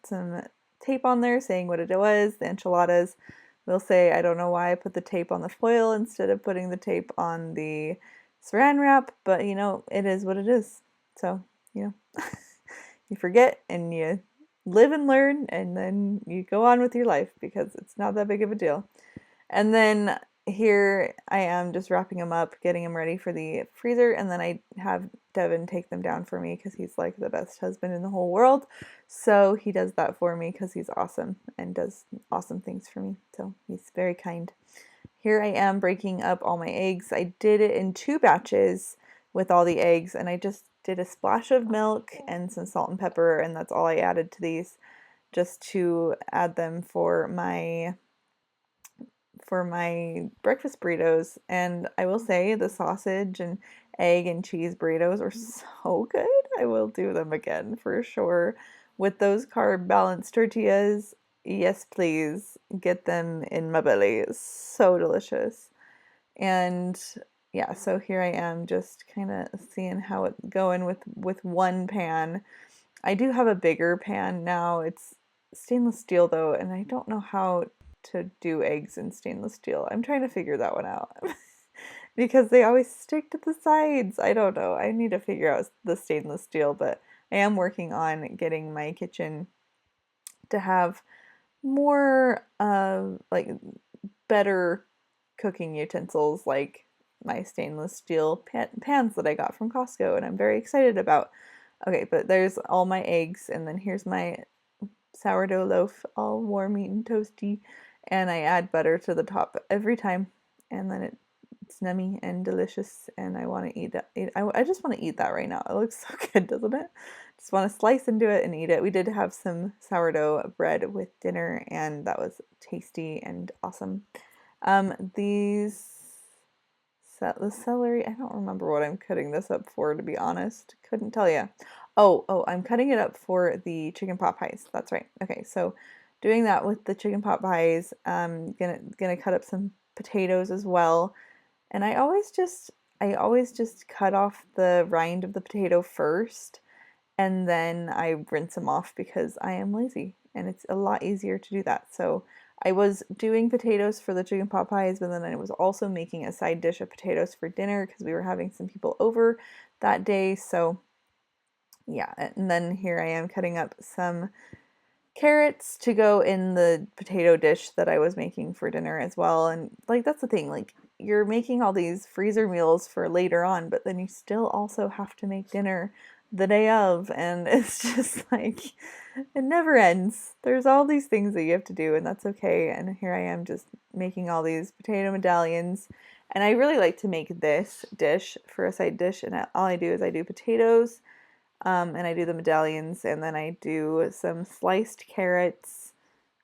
some tape on there saying what it was, the enchiladas. Will say I don't know why I put the tape on the foil instead of putting the tape on the saran wrap, but it is what it is. So, you forget and you live and learn, and then you go on with your life because it's not that big of a deal. And then here I am just wrapping them up, getting them ready for the freezer, and then I have Devin take them down for me because he's like the best husband in the whole world. So he does that for me because he's awesome and does awesome things for me. So he's very kind. Here I am breaking up all my eggs. I did it in 2 batches with all the eggs, and I just did a splash of milk and some salt and pepper, and that's all I added to these. just to add them for my breakfast burritos. And I will say the sausage and egg and cheese burritos are so good. I will do them again for sure. With those carb balanced tortillas, yes, please get them in my belly. It's so delicious. And yeah, so here I am just kind of seeing how it's going with one pan. I do have a bigger pan now. It's stainless steel though, and I don't know how to do eggs in stainless steel. I'm trying to figure that one out. Because they always stick to the sides. I don't know. I need to figure out the stainless steel, but I am working on getting my kitchen to have more like better cooking utensils, like my stainless steel pans that I got from Costco, and I'm very excited about. Okay, but there's all my eggs, and then here's my sourdough loaf, all warm and toasty, and I add butter to the top every time, and then it's yummy and delicious, and I want to eat it. I just want to eat that right now. It looks so good, doesn't it? Just want to slice into it and eat it. We did have some sourdough bread with dinner, and that was tasty and awesome. These the celery, I don't remember what I'm cutting this up for, to be honest. Couldn't tell you. Oh, I'm cutting it up for the chicken pot pies. That's right. Okay, so doing that with the chicken pot pies, gonna cut up some potatoes as well. And I always just cut off the rind of the potato first, and then I rinse them off because I am lazy, and it's a lot easier to do that. So I was doing potatoes for the chicken pot pies, but then I was also making a side dish of potatoes for dinner because we were having some people over that day. So yeah, and then here I am cutting up some carrots to go in the potato dish that I was making for dinner as well. And like that's the thing, like you're making all these freezer meals for later on, but then you still also have to make dinner the day of, and it's just like it never ends. There's all these things that you have to do, and that's okay. And here I am just making all these potato medallions. And I really like to make this dish for a side dish, and all I do is I do potatoes, and I do the medallions, and then I do some sliced carrots.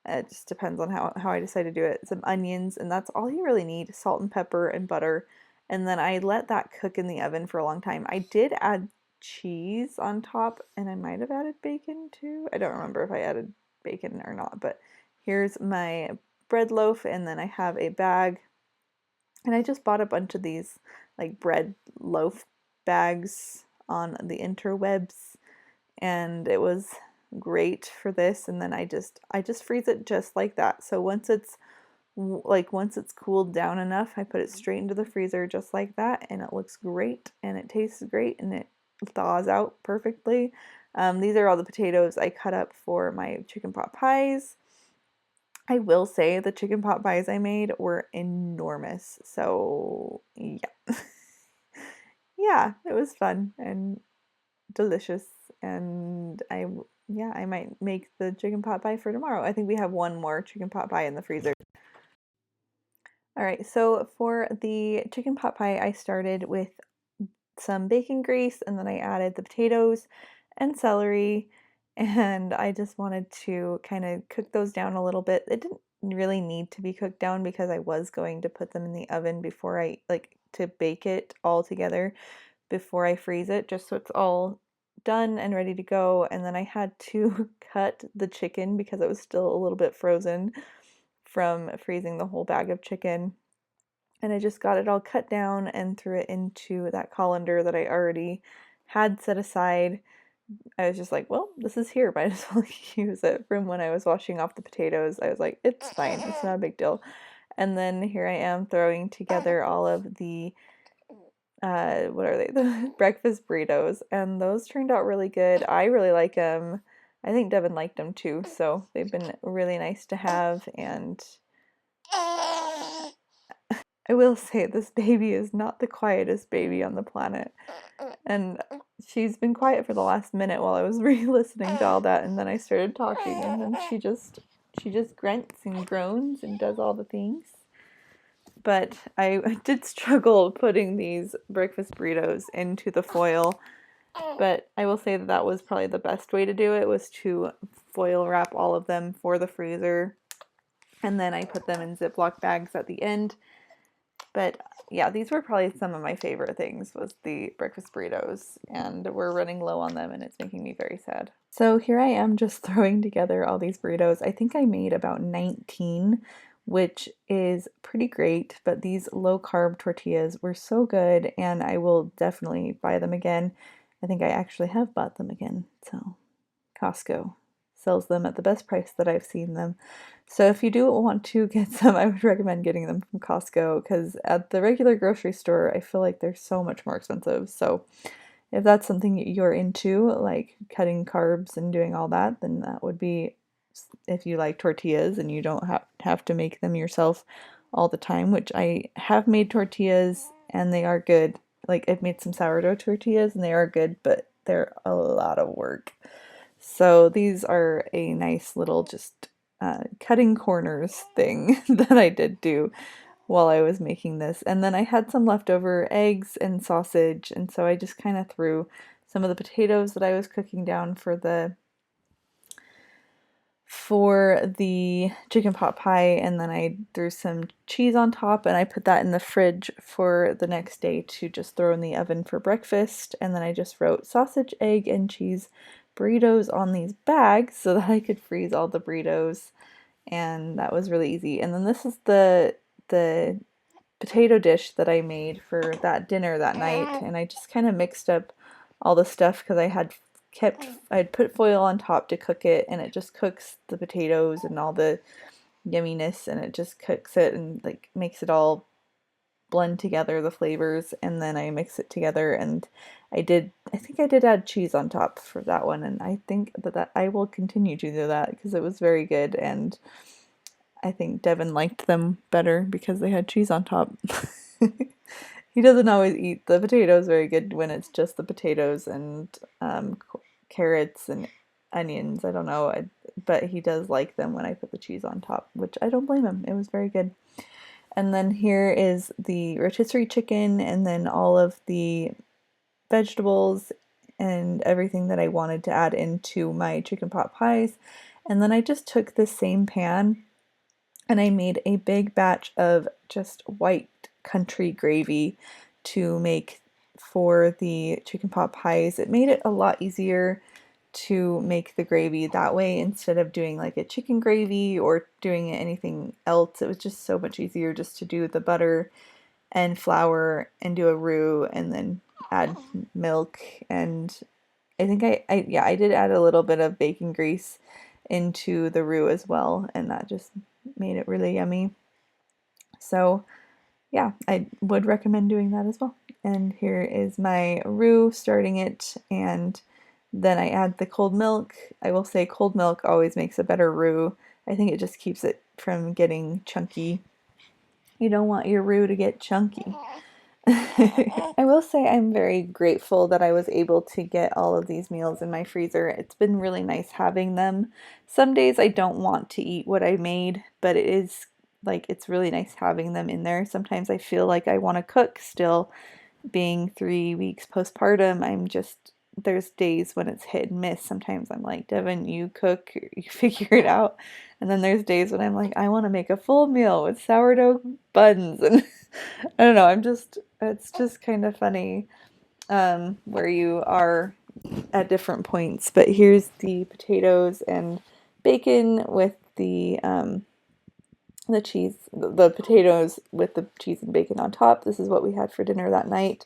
It just depends on how I decide to do it. Some onions, and that's all you really need, salt and pepper and butter. And then I let that cook in the oven for a long time. I did add cheese on top, and I might have added bacon too. I don't remember if I added bacon or not, but here's my bread loaf, and then I have a bag, and I just bought a bunch of these like bread loaf bags on the interwebs, and it was great for this. And then I just freeze it just like that. So once it's cooled down enough, I put it straight into the freezer just like that, and it looks great and it tastes great and it thaws out perfectly. These are all the potatoes I cut up for my chicken pot pies. I will say the chicken pot pies I made were enormous. So yeah. Yeah, it was fun and delicious, and I might make the chicken pot pie for tomorrow. I think we have one more chicken pot pie in the freezer. All right, so for the chicken pot pie, I started with some bacon grease, and then I added the potatoes and celery, and I just wanted to kind of cook those down a little bit. It didn't really need to be cooked down because I was going to put them in the oven before I like to bake it all together before I freeze it, just so it's all done and ready to go. And then I had to cut the chicken because it was still a little bit frozen from freezing the whole bag of chicken. And I just got it all cut down and threw it into that colander that I already had set aside. I was just like, well, this is here, might as well use it. From when I was washing off the potatoes, I was like, it's fine, it's not a big deal. And then here I am throwing together all of the what are they? The breakfast burritos, and those turned out really good. I really like them. I think Devin liked them too, so they've been really nice to have. And I will say this baby is not the quietest baby on the planet, and she's been quiet for the last minute while I was re-listening to all that, and then I started talking, and then she just grunts and groans and does all the things. But I did struggle putting these breakfast burritos into the foil. But I will say that that was probably the best way to do it, was to foil wrap all of them for the freezer, and then I put them in Ziploc bags at the end. But yeah, these were probably some of my favorite things, was the breakfast burritos, and we're running low on them and it's making me very sad. So here I am just throwing together all these burritos. I think I made about 19, which is pretty great, but these low carb tortillas were so good and I will definitely buy them again. I think I actually have bought them again. So Costco sells them at the best price that I've seen them. So if you do want to get some, I would recommend getting them from Costco, because at the regular grocery store, I feel like they're so much more expensive. So if that's something you're into, like cutting carbs and doing all that, then that would be, if you like tortillas and you don't have to make them yourself all the time, which I have made tortillas and they are good. Like I've made some sourdough tortillas and they are good, but they're a lot of work. So these are a nice little just cutting corners thing that I did do while I was making this. And then I had some leftover eggs and sausage, and so I just kind of threw some of the potatoes that I was cooking down for the chicken pot pie, and then I threw some cheese on top, and I put that in the fridge for the next day to just throw in the oven for breakfast. And then I just wrote sausage, egg, and cheese burritos on these bags so that I could freeze all the burritos, and that was really easy. And then this is the potato dish that I made for that dinner that night, and I just kind of mixed up all the stuff because I'd put foil on top to cook it, and it just cooks the potatoes and all the yumminess, and it just cooks it and like makes it all blend together, the flavors, and then I mix it together. And I think I did add cheese on top for that one, and I think that I will continue to do that because it was very good, and I think Devin liked them better because they had cheese on top. He doesn't always eat the potatoes very good when it's just the potatoes and carrots and onions. I don't know, but he does like them when I put the cheese on top, which I don't blame him. It was very good. And then here is the rotisserie chicken, and then all of the vegetables and everything that I wanted to add into my chicken pot pies. And then I just took this same pan and I made a big batch of just white country gravy to make for the chicken pot pies. It made it a lot easier to make the gravy that way instead of doing like a chicken gravy or doing anything else. It was just so much easier just to do the butter and flour and do a roux and then add milk. And I think I did add a little bit of bacon grease into the roux as well, and that just made it really yummy. So yeah, I would recommend doing that as well. And here is my roux, starting it, and then I add the cold milk. I will say cold milk always makes a better roux. I think it just keeps it from getting chunky. You don't want your roux to get chunky. I will say I'm very grateful that I was able to get all of these meals in my freezer. It's been really nice having them. Some days I don't want to eat what I made, but it is like it's really nice having them in there. Sometimes I feel like I want to cook still. Being 3 weeks postpartum, there's days when it's hit and miss. Sometimes I'm like, Devin, you cook, you figure it out. And then there's days when I'm like, I want to make a full meal with sourdough buns. And I don't know, it's just kind of funny where you are at different points. But here's the potatoes and bacon with the cheese, the potatoes with the cheese and bacon on top. This is what we had for dinner that night.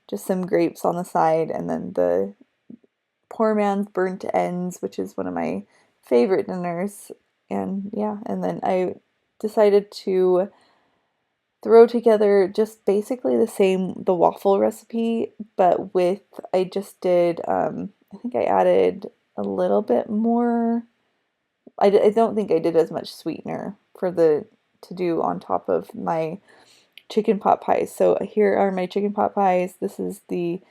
Just some grapes on the side, and then the poor man's burnt ends, which is one of my favorite dinners. And yeah, and then I decided to throw together just basically the waffle recipe, but I just did, I think I added a little bit more. I don't think I did as much sweetener to do on top of my chicken pot pies. So here are my chicken pot pies. This is the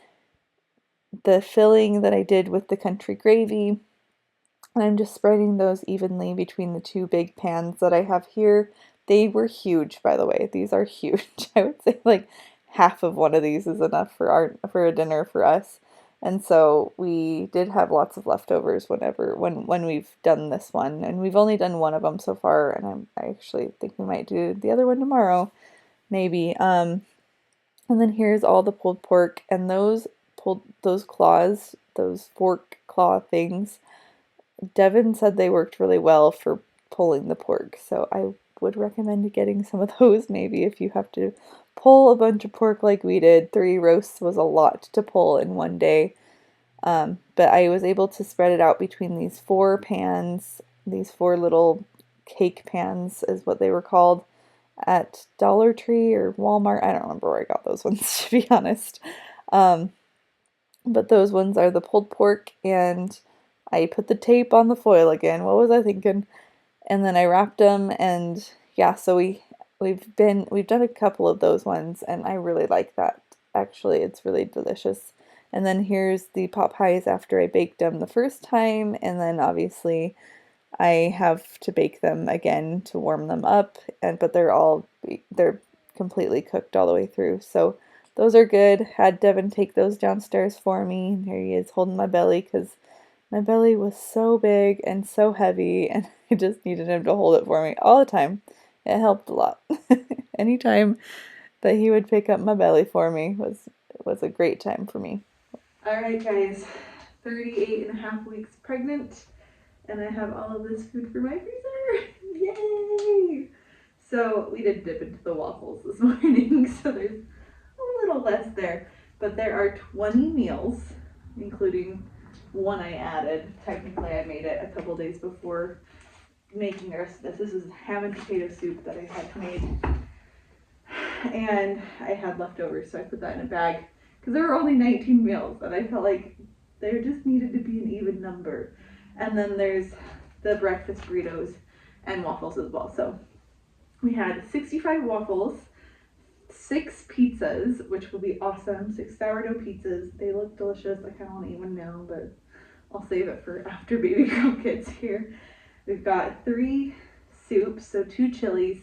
filling that I did with the country gravy. And I'm just spreading those evenly between the two big pans that I have here. They were huge, by the way. These are huge. I would say like half of one of these is enough for a dinner for us. And so we did have lots of leftovers when we've done this one, and we've only done one of them so far, and I actually think we might do the other one tomorrow, maybe. And then here's all the pulled pork, and those claws, those fork claw things. Devin said they worked really well for pulling the pork, so I would recommend getting some of those maybe if you have to pull a bunch of pork like we did. 3 roasts was a lot to pull in one day. But I was able to spread it out between these 4 pans, these 4 little cake pans is what they were called at Dollar Tree or Walmart. I don't remember where I got those ones, to be honest. Um, but those ones are the pulled pork, and I put the tape on the foil again. What was I thinking? And then I wrapped them, and yeah, so we've done a couple of those ones, and I really like that. Actually, it's really delicious. And then here's the pot pies after I baked them the first time, and then obviously I have to bake them again to warm them up, but they're completely cooked all the way through. So those are good. Had Devin take those downstairs for me. There he is holding my belly because my belly was so big and so heavy, and I just needed him to hold it for me all the time. It helped a lot. Anytime that he would pick up my belly for me was a great time for me. All right, guys, 38 and a half weeks pregnant, and I have all of this food for my freezer. Yay! So we did dip into the waffles this morning, so there's a little less there, but there are 20 meals, including one I added. Technically, I made it a couple days before making the rest of this. This is ham and potato soup that I had made, and I had leftovers, so I put that in a bag because there were only 19 meals, and I felt like there just needed to be an even number. And then there's the breakfast burritos and waffles as well. So we had 65 waffles, 6 pizzas, which will be awesome. 6 sourdough pizzas. They look delicious. I kind of want to eat one now, but I'll save it for after baby girl gets here. We've got 3 soups, so 2 chilies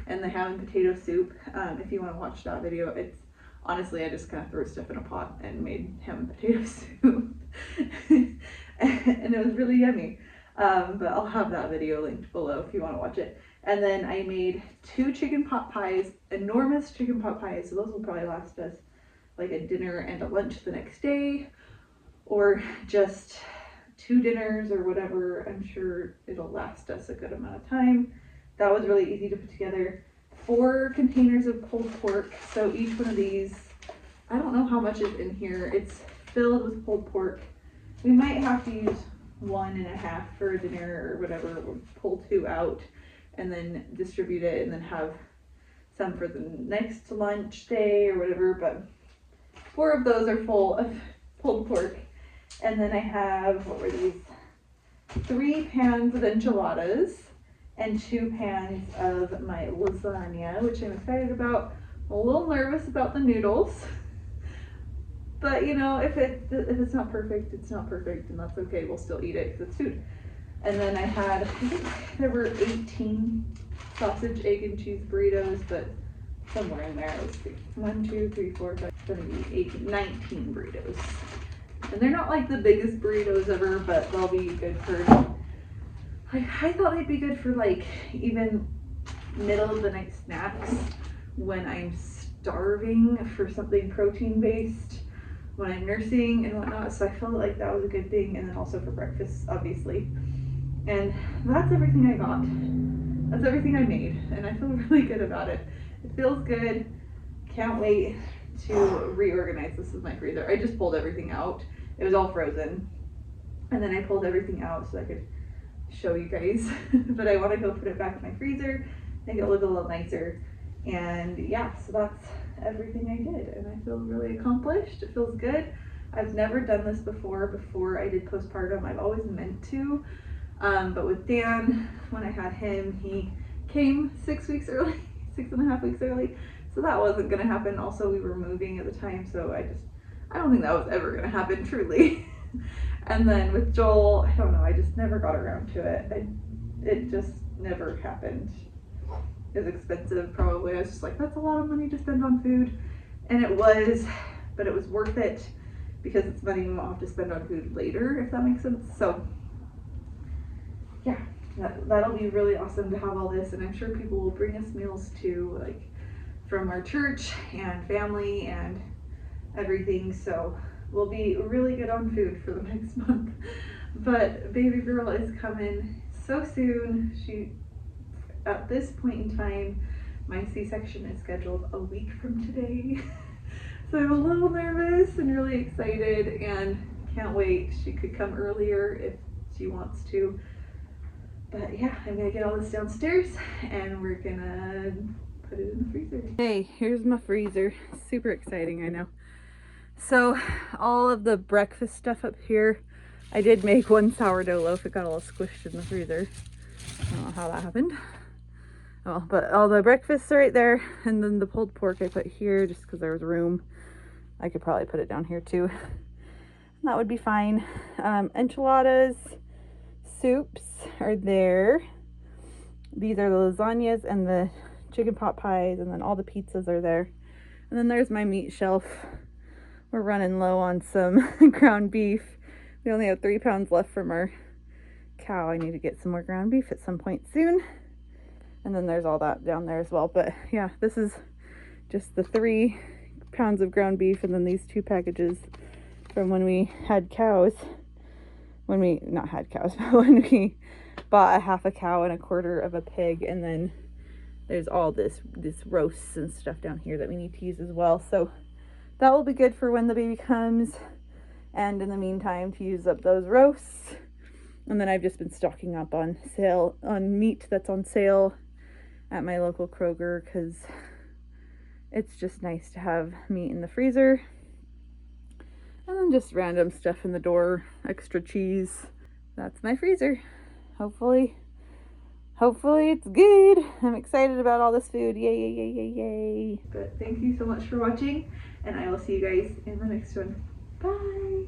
and the ham and potato soup. If you want to watch that video, it's honestly, I just kind of threw stuff in a pot and made ham and potato soup. And it was really yummy. But I'll have that video linked below if you want to watch it. And then I made 2 chicken pot pies, enormous chicken pot pies. So those will probably last us like a dinner and a lunch the next day, or just 2 dinners or whatever. I'm sure it'll last us a good amount of time. That was really easy to put together. 4 containers of pulled pork. So each one of these, I don't know how much is in here. It's filled with pulled pork. We might have to use 1.5 for dinner or whatever. We'll pull 2 out and then distribute it, and then have some for the next lunch day or whatever. But 4 of those are full of pulled pork. And then I have, what were these? 3 pans of enchiladas and 2 pans of my lasagna, which I'm excited about. I'm a little nervous about the noodles, but you know, if it's not perfect, it's not perfect, and that's okay. We'll still eat it because it's food. And then I think there were 18 sausage, egg, and cheese burritos, but somewhere in there, let's see, 1, 2, 3, 4, 5, 7, 8, 18, 19 burritos. And they're not like the biggest burritos ever, but they'll be good for, I thought they'd be good for like even middle of the night snacks when I'm starving for something protein based, when I'm nursing and whatnot. So I felt like that was a good thing. And then also for breakfast, obviously. And that's everything I got. That's everything I made. And I feel really good about it. It feels good. Can't wait to reorganize this with my freezer. I just pulled everything out. It was all frozen. And then I pulled everything out so I could show you guys. But I want to go put it back in my freezer, make it look a little nicer. And yeah, so that's everything I did. And I feel really accomplished. It feels good. I've never done this before I did postpartum. I've always meant to. But with Dan, when I had him, he came 6 weeks early, 6.5 weeks early. So that wasn't going to happen. Also, we were moving at the time, so I don't think that was ever going to happen, truly. And then with Joel, I don't know, I just never got around to it. It just never happened. It was expensive, probably. I was just like, that's a lot of money to spend on food. And it was, but it was worth it because it's money we won't have to spend on food later, if that makes sense. So yeah, that'll be really awesome to have all this, and I'm sure people will bring us meals too, like from our church and family and everything. So we'll be really good on food for the next month. But baby girl is coming so soon. At this point in time, my C-section is scheduled a week from today. So I'm a little nervous and really excited and can't wait. She could come earlier if she wants to. But yeah, I'm gonna get all this downstairs and we're gonna put it in the freezer. Hey, here's my freezer. Super exciting, I know. So all of the breakfast stuff up here, I did make one sourdough loaf. It got all squished in the freezer. I don't know how that happened. Oh, but all the breakfasts are right there, and then the pulled pork I put here just because there was room. I could probably put it down here too. And that would be fine. Enchiladas, soups are there. These are the lasagnas and the chicken pot pies, and then all the pizzas are there. And then there's my meat shelf. We're running low on some ground beef. We only have 3 pounds left from our cow. I need to get some more ground beef at some point soon. And then there's all that down there as well. But yeah, this is just the 3 pounds of ground beef, and then these 2 packages from when we had cows. When we, not had cows, but when we bought a half a cow and a quarter of a pig. And then there's all this roasts and stuff down here that we need to use as well. So that will be good for when the baby comes. And in the meantime, to use up those roasts. And then I've just been stocking up on meat that's on sale at my local Kroger, because it's just nice to have meat in the freezer. And then just random stuff in the door, extra cheese. That's my freezer. Hopefully it's good. I'm excited about all this food. Yay, yay, yay, yay, yay. But thank you so much for watching, and I will see you guys in the next one. Bye.